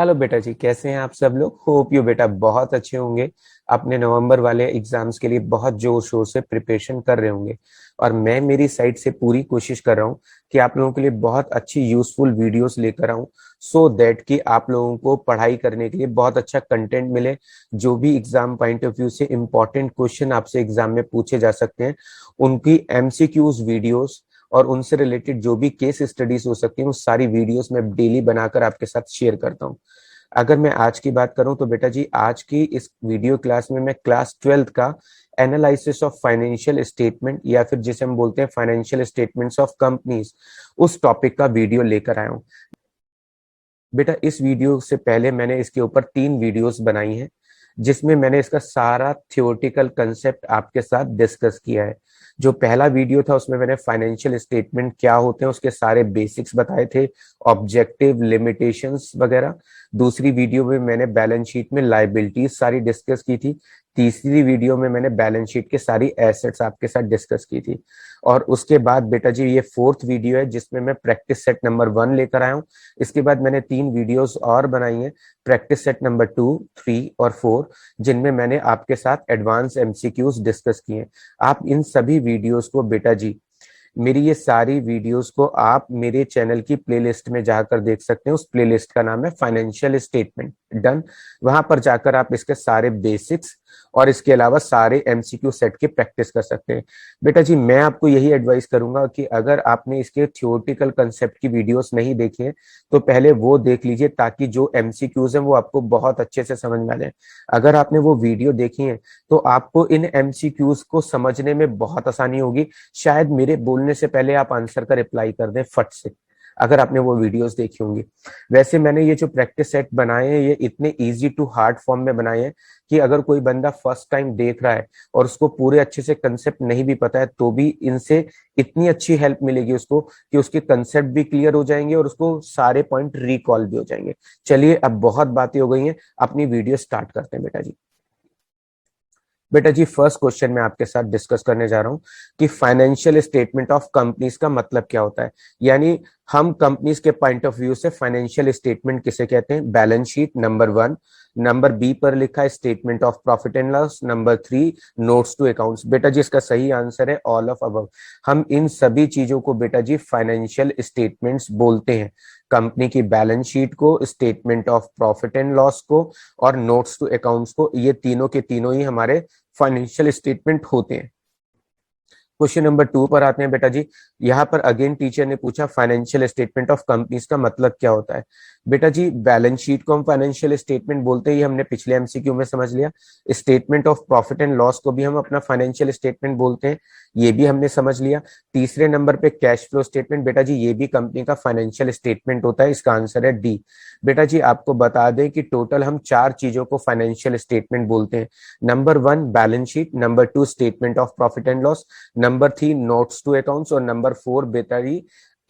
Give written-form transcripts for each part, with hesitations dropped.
Hello बेटा जी, कैसे हैं आप सब लोग। होप यू बेटा बहुत अच्छे होंगे। अपने नवंबर वाले एग्जाम्स के लिए बहुत जोर शोर से प्रिपरेशन कर रहे होंगे। और मैं मेरी साइड से पूरी कोशिश कर रहा हूँ कि आप लोगों के लिए बहुत अच्छी यूजफुल वीडियोस लेकर आऊं, सो दैट कि आप लोगों को पढ़ाई करने के लिए बहुत अच्छा कंटेंट मिले। जो भी एग्जाम पॉइंट ऑफ व्यू से इंपॉर्टेंट क्वेश्चन आपसे एग्जाम में पूछे जा सकते हैं, उनकी एमसीक्यूज वीडियोस और उनसे रिलेटेड जो भी केस स्टडीज हो सकती हैं, वो सारी वीडियोस मैं डेली बनाकर आपके साथ शेयर करता हूँ। अगर मैं आज की बात करूं तो बेटा जी, आज की इस वीडियो क्लास में मैं क्लास 12th का एनालिसिस ऑफ फाइनेंशियल स्टेटमेंट या फिर जिसे हम बोलते हैं फाइनेंशियल स्टेटमेंट्स ऑफ कंपनीज, उस टॉपिक का वीडियो लेकर आया हूं। बेटा इस वीडियो से पहले मैंने इसके ऊपर 3 वीडियोस बनाई हैं, जिसमें मैंने इसका सारा थियोरेटिकल कंसेप्ट आपके साथ डिस्कस किया है। जो पहला वीडियो था उसमें मैंने फाइनेंशियल स्टेटमेंट क्या होते हैं उसके सारे बेसिक्स बताए थे, ऑब्जेक्टिव, लिमिटेशंस वगैरह। दूसरी वीडियो में मैंने बैलेंस शीट में लाइबिलिटीज सारी डिस्कस की थी। तीसरी वीडियो में मैंने बैलेंस शीट के सारी एसेट्स आपके साथ डिस्कस की थी। और उसके बाद बेटा जी ये 4th वीडियो है जिसमें मैं प्रैक्टिस सेट नंबर 1 लेकर आया हूँ। इसके बाद मैंने 3 वीडियोस और बनाई हैं, प्रैक्टिस सेट नंबर 2, 3 और 4, जिनमें मैंने आपके साथ एडवांस एमसीक्यूज डिस्कस किए। आप इन सभी वीडियोस को बेटा जी, मेरी ये सारी वीडियोस को आप मेरे चैनल की प्लेलिस्ट में जाकर देख सकते हैं। उस प्लेलिस्ट का नाम है फाइनेंशियल स्टेटमेंट। डन। वहां पर जाकर आप इसके सारे बेसिक्स और इसके अलावा सारे एमसीक्यू सेट की प्रैक्टिस कर सकते हैं। बेटा जी मैं आपको यही एडवाइस करूंगा कि अगर आपने इसके थियोरेटिकल कंसेप्ट की वीडियोस नहीं देखी है तो पहले वो देख लीजिए, ताकि जो एमसीक्यूज हैं वो आपको बहुत अच्छे से समझ में आ जाए। अगर आपने वो वीडियो देखी है तो आपको इन एमसीक्यूज को समझने में बहुत आसानी होगी। शायद मेरे बोलने से पहले आप आंसर का रिप्लाई कर दें फट से, अगर आपने वो वीडियोस देखी होंगी। वैसे मैंने ये जो प्रैक्टिस सेट बनाए हैं ये इतने इजी टू हार्ड फॉर्म में बनाए हैं कि अगर कोई बंदा फर्स्ट टाइम देख रहा है और उसको पूरे अच्छे से कंसेप्ट नहीं भी पता है तो भी इनसे इतनी अच्छी हेल्प मिलेगी उसको कि उसके कंसेप्ट भी क्लियर हो जाएंगे और उसको सारे पॉइंट रिकॉल भी हो जाएंगे। चलिए अब बहुत बातें हो गई हैं, अपनी वीडियो स्टार्ट करते हैं बेटा जी। बेटा जी फर्स्ट क्वेश्चन मैं आपके साथ डिस्कस करने जा रहा हूं कि फाइनेंशियल स्टेटमेंट ऑफ कंपनीज का मतलब क्या होता है। यानी हम कंपनीज के पॉइंट ऑफ व्यू से फाइनेंशियल स्टेटमेंट किसे कहते हैं। Balance sheet number 1, number B पर लिखा है statement of profit and loss, number 3 notes to accounts. बेटा जी इसका सही आंसर है ऑल ऑफ अबव। हम इन सभी चीजों को बेटा जी फाइनेंशियल स्टेटमेंट्स बोलते हैं। कंपनी की बैलेंस शीट को, statement of profit and loss को और नोट्स टू अकाउंट्स को, ये तीनों के तीनों ही हमारे फाइनेंशियल स्टेटमेंट होते हैं। क्वेश्चन नंबर 2 पर आते हैं बेटा जी। यहाँ पर अगेन टीचर ने पूछा फाइनेंशियल स्टेटमेंट ऑफ कंपनीज का मतलब क्या होता है। बेटा जी बैलेंस शीट को हम फाइनेंशियल स्टेटमेंट बोलते हैं, ये हमने पिछले एमसीक्यू में समझ लिया। Statement of profit and loss को भी हम अपना फाइनेंशियल स्टेटमेंट बोलते हैं, ये भी हमने समझ लिया। तीसरे नंबर पे कैश फ्लो स्टेटमेंट, बेटा जी ये भी कंपनी का फाइनेंशियल स्टेटमेंट होता है, इसका आंसर है डी। बेटा जी आपको बता दें कि टोटल हम 4 चीजों को फाइनेंशियल स्टेटमेंट बोलते हैं। Number 1 balance sheet, number 2 statement of profit and loss, number 3 notes to accounts और नंबर 4 बेटारी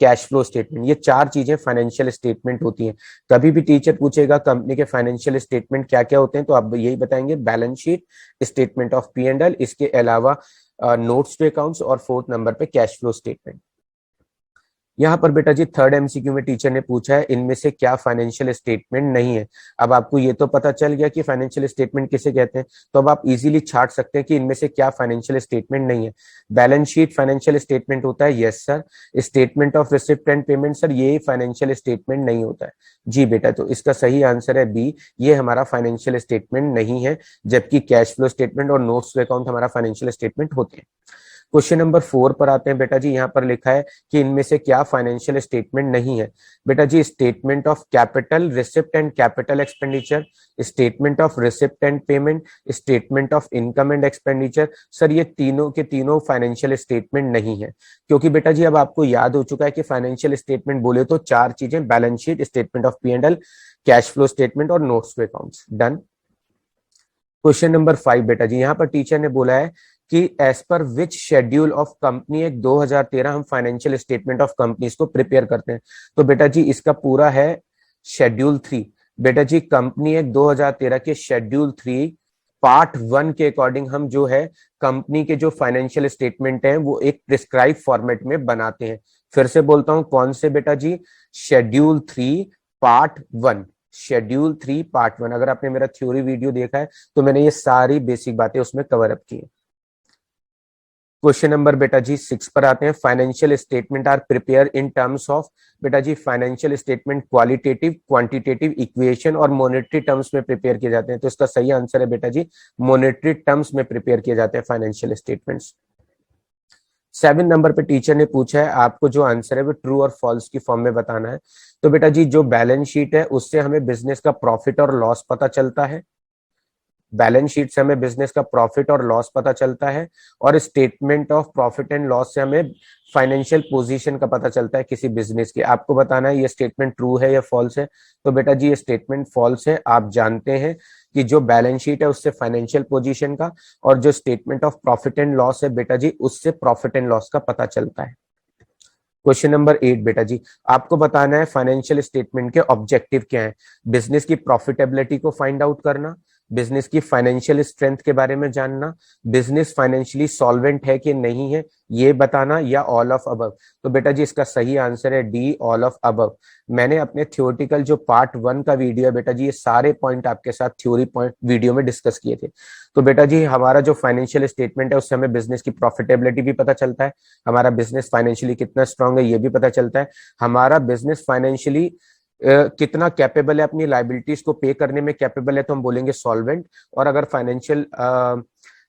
कैश फ्लो स्टेटमेंट। ये 4 चीजें फाइनेंशियल स्टेटमेंट होती हैं। कभी भी टीचर पूछेगा कंपनी के फाइनेंशियल स्टेटमेंट क्या क्या होते हैं तो आप यही बताएंगे, balance sheet, statement of P and L, इसके अलावा नोट्स टू अकाउंट्स और 4th नंबर पे कैश फ्लो स्टेटमेंट। यहाँ पर बेटा जी थर्ड एमसीक्यू में टीचर ने पूछा है इनमें से क्या फाइनेंशियल स्टेटमेंट नहीं है। अब आपको ये तो पता चल गया कि फाइनेंशियल स्टेटमेंट किसे कहते हैं, तो अब आप इजीली छाट सकते हैं कि इनमें से क्या फाइनेंशियल स्टेटमेंट नहीं है। बैलेंस शीट फाइनेंशियल स्टेटमेंट होता है, yes sir. Statement of receipt and payment, sir ये फाइनेंशियल स्टेटमेंट नहीं होता है। जी बेटा, तो इसका सही आंसर है बी, ये हमारा फाइनेंशियल स्टेटमेंट नहीं है, जबकि कैश फ्लो स्टेटमेंट और नोट्स टू अकाउंट हमारा फाइनेंशियल स्टेटमेंट होते हैं। क्वेश्चन नंबर 4 पर आते हैं बेटा जी। यहाँ पर लिखा है कि इनमें से क्या फाइनेंशियल स्टेटमेंट नहीं है। बेटा जी statement of capital receipt and capital expenditure, statement of receipt and payment, statement of income and expenditure, sir ये तीनों के तीनों फाइनेंशियल स्टेटमेंट नहीं है। क्योंकि बेटा जी अब आपको याद हो चुका है कि फाइनेंशियल स्टेटमेंट बोले तो 4 चीजें, balance sheet, statement of P and L, cash flow statement और notes to accounts. Done. Question number 5 बेटा जी, यहाँ पर टीचर ने बोला है कि एज पर which schedule of company act 2013 हम फाइनेंशियल स्टेटमेंट ऑफ कंपनीज को प्रिपेयर करते हैं। तो बेटा जी इसका पूरा है शेड्यूल 3। बेटा जी कंपनी एक्ट 2013 के शेड्यूल 3 पार्ट 1 के अकॉर्डिंग हम जो है कंपनी के जो फाइनेंशियल स्टेटमेंट है वो एक प्रिस्क्राइब फॉर्मेट में बनाते हैं। फिर से बोलता हूं कौन से बेटा जी, शेड्यूल 3 पार्ट 1। Schedule 3 part 1। अगर आपने मेरा थ्योरी वीडियो देखा है तो मैंने ये सारी बेसिक बातें उसमें कवर अप की है। क्वेश्चन नंबर बेटा जी 6 पर आते हैं। Financial statement are prepare in terms of, बेटा जी financial statement qualitative, quantitative, equation और मॉनेटरी टर्म्स में प्रिपेयर किए जाते हैं। तो इसका सही आंसर है बेटा जी मॉनेटरी टर्म्स में प्रिपेयर किए जाते हैं फाइनेंशियल स्टेटमेंट्स। 7 नंबर पे टीचर ने पूछा है आपको जो आंसर है वो ट्रू और फॉल्स की फॉर्म में बताना है। तो बेटा जी जो बैलेंस शीट है उससे हमें बिजनेस का प्रॉफिट और लॉस पता चलता है, बैलेंस शीट से हमें बिजनेस का प्रॉफिट और लॉस पता चलता है, और statement of profit and loss से हमें फाइनेंशियल पोजीशन का पता चलता है किसी बिजनेस की। आपको बताना है ये स्टेटमेंट ट्रू है या फॉल्स है। तो बेटा जी ये स्टेटमेंट फॉल्स है। आप जानते हैं कि जो बैलेंस शीट है उससे फाइनेंशियल पोजीशन का, और जो statement of profit and loss है बेटा जी उससे प्रॉफिट एंड लॉस का पता चलता है। क्वेश्चन नंबर 8 बेटा जी आपको बताना है फाइनेंशियल स्टेटमेंट के ऑब्जेक्टिव क्या है। बिजनेस की प्रॉफिटेबिलिटी को फाइंड आउट करना, बिजनेस की फाइनेंशियल स्ट्रेंथ के बारे में जानना, बिजनेस फाइनेंशियली सॉल्वेंट है कि नहीं है ये बताना, या ऑल ऑफ अबव। तो बेटा जी इसका सही आंसर है डी, ऑल ऑफ अबव। मैंने अपने थ्योरेटिकल जो पार्ट 1 का वीडियो है बेटा जी ये सारे पॉइंट आपके साथ थ्योरी पॉइंट वीडियो में डिस्कस किए थे। तो बेटा जी हमारा जो फाइनेंशियल स्टेटमेंट है उससे हमें बिजनेस की प्रॉफिटेबिलिटी भी पता चलता है, हमारा बिजनेस फाइनेंशियली कितना स्ट्रांग है ये भी पता चलता है, हमारा बिजनेस फाइनेंशियली कितना कैपेबल है, अपनी लाइबिलिटीज को पे करने में कैपेबल है तो हम बोलेंगे सॉल्वेंट, और अगर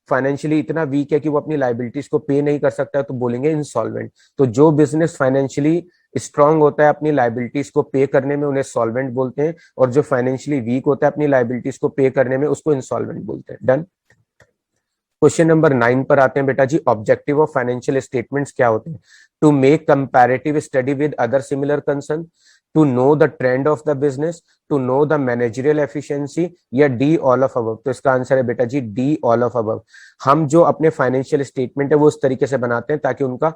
फाइनेंशियली इतना वीक है कि वो अपनी लाइबिलिटीज को पे नहीं कर सकता है तो बोलेंगे इंसॉल्वेंट। तो जो बिजनेस फाइनेंशियली स्ट्रांग होता है अपनी लाइबिलिटीज को पे करने में उन्हें सॉल्वेंट बोलते हैं, और जो फाइनेंशियली वीक होता है अपनी लाइबिलिटीज को पे करने में उसको इंसॉल्वेंट बोलते हैं। डन। क्वेश्चन नंबर 9 पर आते हैं बेटा जी। ऑब्जेक्टिव ऑफ फाइनेंशियल स्टेटमेंट्स क्या होते हैं। To make comparative study with other similar concern, to know the trend of the business, to know the managerial efficiency, या डी ऑल ऑफ अबव। तो इसका आंसर है बेटा जी डी, ऑल ऑफ अबव। हम जो अपने फाइनेंशियल स्टेटमेंट है वो उस तरीके से बनाते हैं ताकि उनका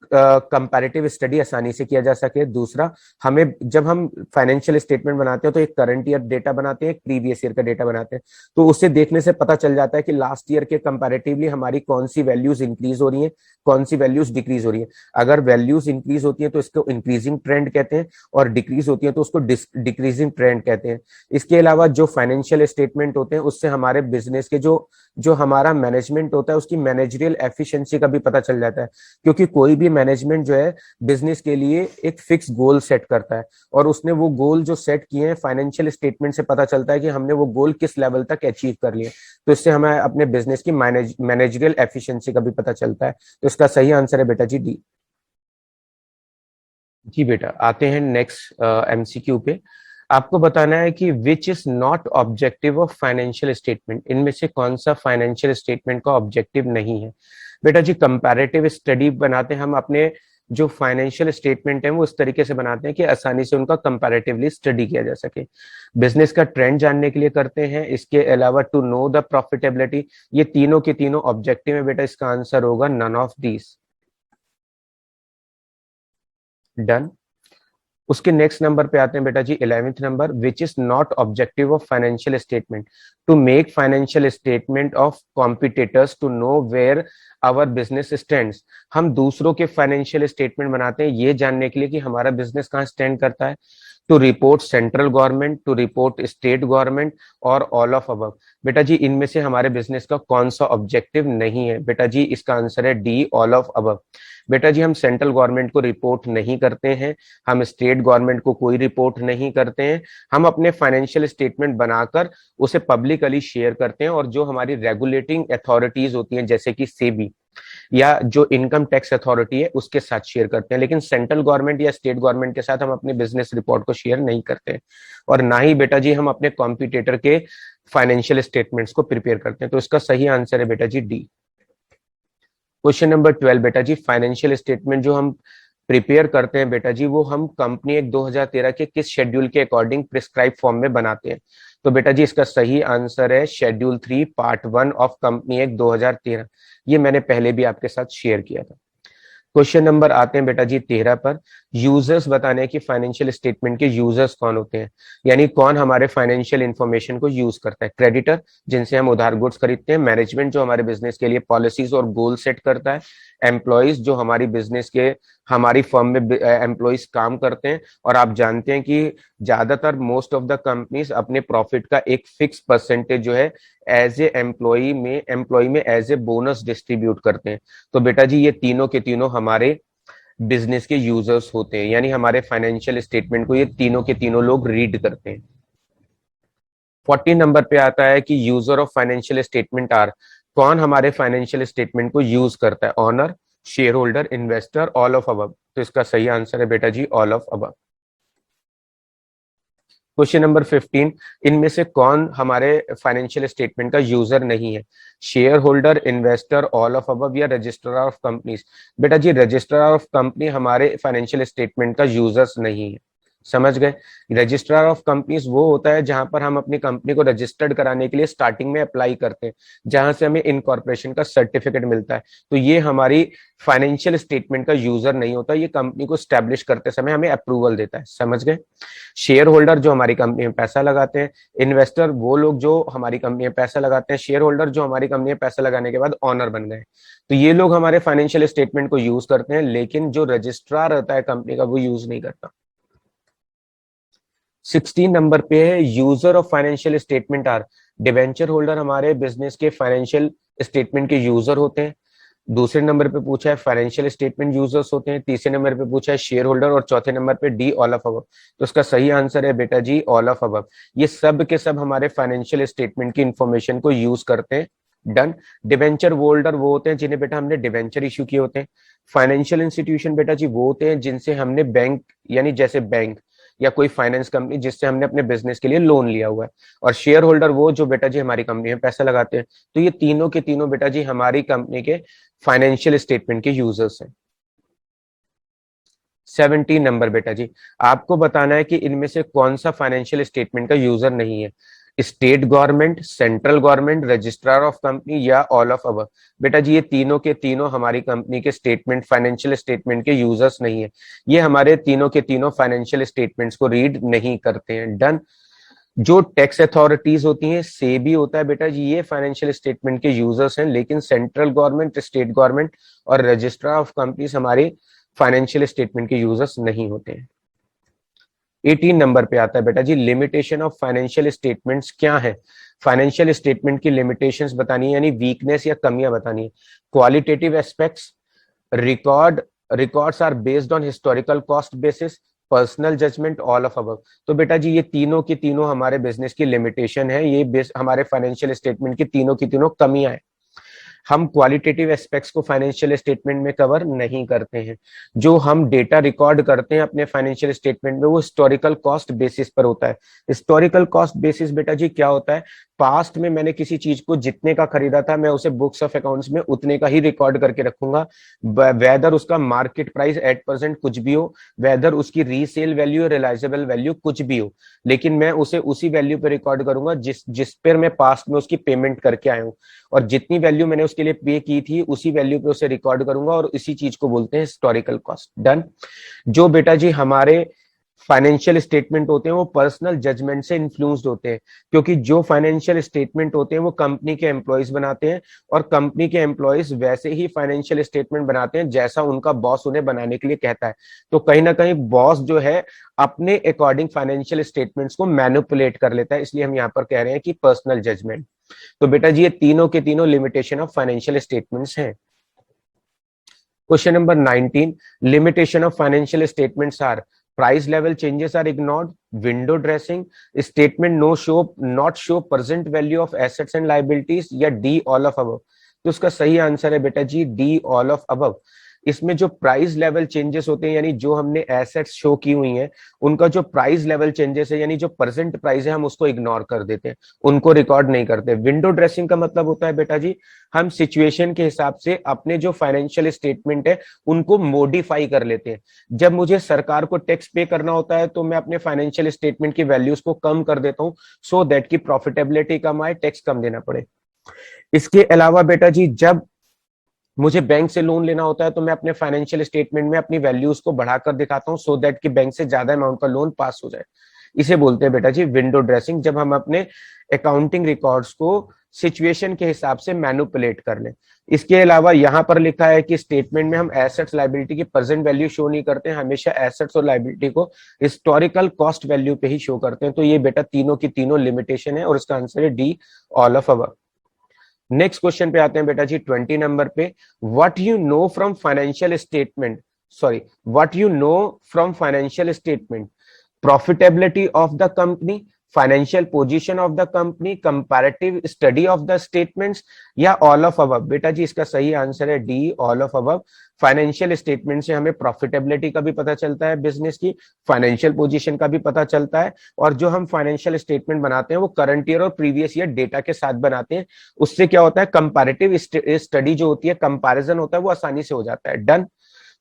कंपैरेटिव स्टडी आसानी से किया जा सके। दूसरा, हमें जब हम फाइनेंशियल स्टेटमेंट बनाते हैं तो एक करंट ईयर डेटा बनाते हैं, एक प्रीवियस ईयर का डेटा बनाते हैं, तो उससे देखने से पता चल जाता है कि लास्ट ईयर के कंपैरेटिवली हमारी कौन सी वैल्यूज इंक्रीज हो रही है, कौन सी वैल्यूज डिक्रीज हो रही है। अगर वैल्यूज इंक्रीज होती है तो इसको इंक्रीजिंग ट्रेंड कहते हैं, और डिक्रीज होती है तो उसको डिक्रीजिंग ट्रेंड कहते हैं। इसके अलावा जो फाइनेंशियल स्टेटमेंट होते हैं उससे हमारे बिजनेस के जो जो हमारा मैनेजमेंट होता है उसकी मैनेजरियल एफिशिएंसी का भी पता चल जाता है, क्योंकि कोई भी मैनेजमेंट जो है बिजनेस के लिए एक फिक्स गोल सेट करता है, और उसने वो गोल जो सेट किए हैं फाइनेंशियल स्टेटमेंट से पता चलता है कि हमने वो गोल किस लेवल तक अचीव कर लिए। तो इससे हमें अपने बिजनेस की मैनेजरियल एफिशिएंसी का भी पता चलता है। तो इसका सही आंसर है बेटा जी डी। जी बेटा आते हैं नेक्स्ट एमसीक्यू पे। आपको बताना है कि विच is not objective of financial statement. इनमें से कौन सा फाइनेंशियल स्टेटमेंट का ऑब्जेक्टिव नहीं है। बेटा जी कंपैरेटिव स्टडी बनाते हैं हम अपने जो फाइनेंशियल स्टेटमेंट है वो इस तरीके से बनाते हैं कि आसानी से उनका कंपैरेटिवली स्टडी किया जा सके। बिजनेस का ट्रेंड जानने के लिए करते हैं, इसके अलावा टू नो द प्रॉफिटेबिलिटी। ये तीनों के तीनों ऑब्जेक्टिव है बेटा, इसका आंसर होगा नन ऑफ दीज। डन। उसके नेक्स्ट नंबर पे आते हैं बेटा जी 11th number. Which is not objective of financial statement. To make financial statement of competitors to know where our business stands. हम दूसरों के फाइनेंशियल स्टेटमेंट बनाते हैं ये जानने के लिए कि हमारा बिजनेस कहाँ स्टैंड करता है। To report central government, to report state government, और ऑल ऑफ अबव। बेटा जी इनमें से हमारे बिजनेस का कौन सा ऑब्जेक्टिव नहीं है। बेटा जी इसका आंसर है डी, ऑल ऑफ अबव। बेटा जी हम सेंट्रल गवर्नमेंट को रिपोर्ट नहीं करते हैं, हम स्टेट गवर्नमेंट को कोई रिपोर्ट नहीं करते हैं, हम अपने फाइनेंशियल स्टेटमेंट बनाकर उसे पब्लिकली शेयर करते हैं, और जो हमारी रेगुलेटिंग अथॉरिटीज होती हैं जैसे कि सेबी या जो इनकम टैक्स अथॉरिटी है उसके साथ शेयर करते हैं। लेकिन सेंट्रल गवर्नमेंट या स्टेट गवर्नमेंट के साथ हम अपने बिजनेस रिपोर्ट को शेयर नहीं करते हैं, और ना ही बेटा जी हम अपने कॉम्पिटिटर के फाइनेंशियल स्टेटमेंट्स को प्रिपेयर करते हैं। तो इसका सही आंसर है बेटा जी डी। क्वेश्चन नंबर 12 बेटा जी। फाइनेंशियल स्टेटमेंट जो हम प्रिपेयर करते हैं बेटा जी वो हम कंपनी एक्ट 2013 के किस शेड्यूल के अकॉर्डिंग प्रिस्क्राइब फॉर्म में बनाते हैं। तो बेटा जी इसका सही आंसर है schedule 3 part 1 of company act 2013। ये मैंने पहले भी आपके साथ शेयर किया था। क्वेश्चन नंबर आते हैं बेटा जी 13 पर। यूजर्स बताने हैं कि फाइनेंशियल स्टेटमेंट के यूजर्स कौन होते हैं, यानी कौन हमारे फाइनेंशियल इंफॉर्मेशन को यूज करता है। क्रेडिटर, जिनसे हम उधार गुड्स खरीदते हैं। मैनेजमेंट, जो हमारे बिजनेस के लिए पॉलिसीज और गोल सेट करता है। एम्प्लॉयज, जो हमारी बिजनेस के, हमारी फर्म में एम्प्लॉयज काम करते हैं। और आप जानते हैं कि ज्यादातर मोस्ट ऑफ द कंपनीज अपने प्रॉफिट का एक फिक्स परसेंटेज जो है एज ए एम्प्लॉय में एज ए बोनस डिस्ट्रीब्यूट करते हैं। तो बेटा जी ये तीनों के तीनों हमारे बिजनेस के यूजर्स होते हैं, यानी हमारे फाइनेंशियल स्टेटमेंट को ये तीनों के तीनों लोग रीड करते हैं। 40 नंबर पे आता है कि user of financial statement are, कौन हमारे फाइनेंशियल स्टेटमेंट को यूज करता है। Owner, share holder, investor, all of above. तो इसका सही आंसर है बेटा जी all of above. Question number 15, इनमें से कौन हमारे फाइनेंशियल स्टेटमेंट का यूजर नहीं है। Share holder, investor, all of above या रजिस्ट्रार ऑफ कंपनीज। बेटा जी रजिस्ट्रार ऑफ कंपनी हमारे फाइनेंशियल स्टेटमेंट का यूजर्स नहीं है। समझ गए। रजिस्ट्रार ऑफ कंपनीज वो होता है जहां पर हम अपनी कंपनी को रजिस्टर्ड कराने के लिए स्टार्टिंग में अप्लाई करते हैं, जहां से हमें इनकॉर्पोरेशन का सर्टिफिकेट मिलता है। तो ये हमारी फाइनेंशियल स्टेटमेंट का यूजर नहीं होता, ये कंपनी को स्टैब्लिश करते समय हमें अप्रूवल देता है। समझ गए। शेयर होल्डर जो हमारी कंपनी में पैसा लगाते हैं। इन्वेस्टर वो लोग जो हमारी कंपनी में पैसा लगाते हैं। शेयर होल्डर जो हमारी कंपनी में पैसा लगाने के बाद ऑनर बन गए। तो ये लोग हमारे फाइनेंशियल स्टेटमेंट को यूज करते हैं, लेकिन जो रजिस्ट्रार रहता है कंपनी का वो यूज नहीं करता। 16 नंबर पे है user of financial statement are, debenture holder हमारे बिजनेस के फाइनेंशियल स्टेटमेंट के यूजर होते हैं। दूसरे नंबर पे पूछा है फाइनेंशियल स्टेटमेंट यूजर्स होते हैं। तीसरे नंबर पे पूछा है शेयर होल्डर, और चौथे नंबर पे डी ऑल ऑफ अबव। तो इसका सही आंसर है बेटा जी ऑल ऑफ अबव। ये सब के सब हमारे फाइनेंशियल स्टेटमेंट की इंफॉर्मेशन को यूज करते हैं। डन। डिवेंचर होल्डर वो होते हैं जिन्हें बेटा हमने डिवेंचर इश्यू किए होते हैं। फाइनेंशियल इंस्टीट्यूशन बेटा जी वो होते हैं जिनसे हमने बैंक, यानी जैसे बैंक या कोई फाइनेंस कंपनी जिससे हमने अपने बिजनेस के लिए लोन लिया हुआ है। और शेयर होल्डर वो जो बेटा जी हमारी कंपनी में पैसा लगाते हैं। तो ये तीनों के तीनों बेटा जी हमारी कंपनी के फाइनेंशियल स्टेटमेंट के यूजर्स हैं। 17 नंबर बेटा जी, आपको बताना है कि इनमें से कौन सा फाइनेंशियल स्टेटमेंट का यूजर नहीं है। State government, central government, registrar of company या ऑल ऑफ अबव। बेटा जी ये तीनों के तीनों हमारी कंपनी के स्टेटमेंट, फाइनेंशियल स्टेटमेंट के यूजर्स नहीं है। ये हमारे तीनों के तीनों फाइनेंशियल स्टेटमेंट्स को रीड नहीं करते हैं। डन। जो टैक्स अथॉरिटीज होती हैं, सेबी होता है बेटा जी, ये फाइनेंशियल स्टेटमेंट के यूजर्स हैं, लेकिन सेंट्रल गवर्नमेंट, स्टेट गवर्नमेंट और रजिस्ट्रार ऑफ कंपनीज हमारे फाइनेंशियल स्टेटमेंट के यूजर्स नहीं होते हैं। 18 नंबर पे आता है बेटा जी लिमिटेशन ऑफ फाइनेंशियल स्टेटमेंट्स क्या है। फाइनेंशियल स्टेटमेंट की लिमिटेशंस बतानी है, यानी वीकनेस या कमियां बतानी है। Qualitative aspects, record, records are based on historical cost basis, personal judgement, all of above. तो बेटा जी ये तीनों की तीनों हमारे बिजनेस की लिमिटेशन है, ये हमारे फाइनेंशियल स्टेटमेंट की तीनों कमियां है। हम क्वालिटेटिव एस्पेक्ट्स को फाइनेंशियल स्टेटमेंट में कवर नहीं करते हैं। जो हम डेटा रिकॉर्ड करते हैं अपने फाइनेंशियल स्टेटमेंट में वो हिस्टोरिकल कॉस्ट बेसिस पर होता है। हिस्टोरिकल कॉस्ट बेसिस बेटा जी क्या होता है, पास्ट में मैंने किसी चीज को जितने का खरीदा था मैं उसे बुक्स ऑफ अकाउंट्स में उतने का ही रिकॉर्ड करके रखूंगा, वेदर उसका मार्केट प्राइस एट प्रेजेंट कुछ भी हो, वेदर उसकी रीसेल वैल्यू, रिलाइजेबल वैल्यू कुछ भी हो, लेकिन मैं उसे उसी वैल्यू पे रिकॉर्ड करूंगा जिस पर मैं पास्ट में उसकी पेमेंट करके आया हूं, और जितनी वैल्यू मैंने उसके लिए पे की थी उसी वैल्यू पे उसे रिकॉर्ड करूंगा, और इसी चीज को बोलते हैं हिस्टोरिकल कॉस्ट। डन। जो बेटा जी हमारे फाइनेंशियल स्टेटमेंट होते हैं वो पर्सनल जजमेंट से इन्फ्लुएंस्ड होते हैं, क्योंकि जो फाइनेंशियल स्टेटमेंट होते हैं वो कंपनी के एम्प्लॉयज बनाते हैं, और कंपनी के एम्प्लॉयज वैसे ही फाइनेंशियल स्टेटमेंट बनाते हैं जैसा उनका बॉस उन्हें बनाने के लिए कहता है। तो कहीं ना कहीं बॉस जो है अपने अकॉर्डिंग फाइनेंशियल स्टेटमेंट्स को मैनिपुलेट कर लेता है, इसलिए हम यहाँ पर कह रहे हैं कि पर्सनल जजमेंट। तो बेटा जी ये तीनों के तीनों लिमिटेशन ऑफ फाइनेंशियल स्टेटमेंट्स हैं। Question number 19, limitation of financial statements are price level changes are ignored, window dressing, statement not show present value of assets and liabilities, या D all of above। तो उसका सही answer है बेटा जी D all of above। इसमें जो price level changes होते हैं, यानी जो हमने एसेट्स शो की हुई हैं उनका जो प्राइस लेवल चेंजेस है, यानी जो प्रेजेंट प्राइस है हम उसको इग्नोर कर देते हैं, उनको रिकॉर्ड नहीं करते। विंडो ड्रेसिंग का मतलब होता है बेटा जी हम सिचुएशन के हिसाब से अपने जो फाइनेंशियल स्टेटमेंट है उनको मॉडिफाई कर लेते हैं। जब मुझे सरकार को टैक्स पे करना होता है तो मैं अपने फाइनेंशियल स्टेटमेंट की वैल्यूज को कम कर देता हूं, सो दैट की प्रॉफिटेबिलिटी कम आए, टैक्स कम देना पड़े। इसके अलावा बेटा जी जब मुझे बैंक से लोन लेना होता है तो मैं अपने फाइनेंशियल स्टेटमेंट में अपनी वैल्यूज को बढ़ाकर दिखाता हूँ, सो दैट कि बैंक से ज्यादा अमाउंट का लोन पास हो जाए। इसे बोलते हैं बेटा जी विंडो ड्रेसिंग, जब हम अपने अकाउंटिंग रिकॉर्ड्स को सिचुएशन के हिसाब से मैनुपुलेट कर लें। इसके अलावा यहां पर लिखा है कि स्टेटमेंट में हम एसेट्स लायबिलिटी की प्रेजेंट वैल्यू शो नहीं करते हैं, हमेशा एसेट्स और लायबिलिटी को हिस्टोरिकल कॉस्ट वैल्यू पे ही शो करते हैं। तो ये बेटा तीनों की तीनों लिमिटेशन है और इसका आंसर है D, all of above. Next question पे आते हैं बेटा जी 20 नंबर पे। What you know from financial statement, sorry, what you know from financial statement, profitability of the company, financial position of the company, comparative study of the statements, या all of above. बेटा जी इसका सही answer है D, all of above. Financial statement से हमें profitability का भी पता चलता है बिजनेस की, फाइनेंशियल पोजीशन का भी पता चलता है, और जो हम फाइनेंशियल स्टेटमेंट बनाते हैं वो करंट ईयर और प्रीवियस ईयर डेटा के साथ बनाते हैं। उससे क्या होता है, कंपैरेटिव स्टडी जो होती है, कंपैरिजन होता है, वो आसानी से हो जाता है। डन।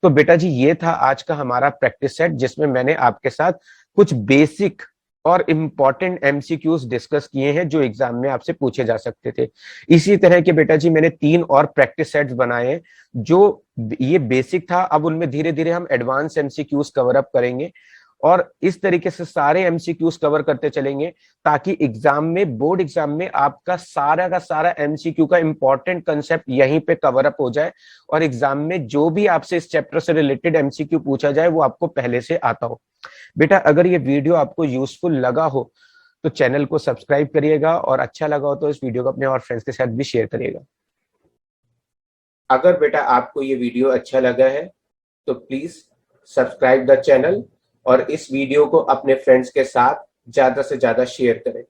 तो बेटा जी ये था आज का हमारा प्रैक्टिस सेट, जिसमें मैंने आपके साथ कुछ बेसिक और इंपॉर्टेंट एमसीक्यूज डिस्कस किए हैं जो एग्जाम में आपसे पूछे जा सकते थे। इसी तरह के बेटा जी मैंने 3 और प्रैक्टिस सेट्स बनाए हैं जो ये बेसिक था, अब उनमें धीरे धीरे हम एडवांस एमसीक्यूज कवर अप करेंगे और इस तरीके से सारे एमसीक्यूज कवर करते चलेंगे ताकि एग्जाम में, बोर्ड एग्जाम में आपका सारा का सारा एमसीक्यू का इंपॉर्टेंट कंसेप्ट यहीं पे कवर अप हो जाए और एग्जाम में जो भी आपसे इस चैप्टर से रिलेटेड एमसीक्यू पूछा जाए वो आपको पहले से आता हो। बेटा अगर ये वीडियो आपको यूजफुल लगा हो तो चैनल को सब्सक्राइब करिएगा और अच्छा लगा हो तो इस वीडियो को अपने और फ्रेंड्स के साथ भी शेयर करिएगा। अगर बेटा आपको ये वीडियो अच्छा लगा है तो प्लीज सब्सक्राइब द चैनल और इस वीडियो को अपने फ्रेंड्स के साथ ज्यादा से ज्यादा शेयर करें।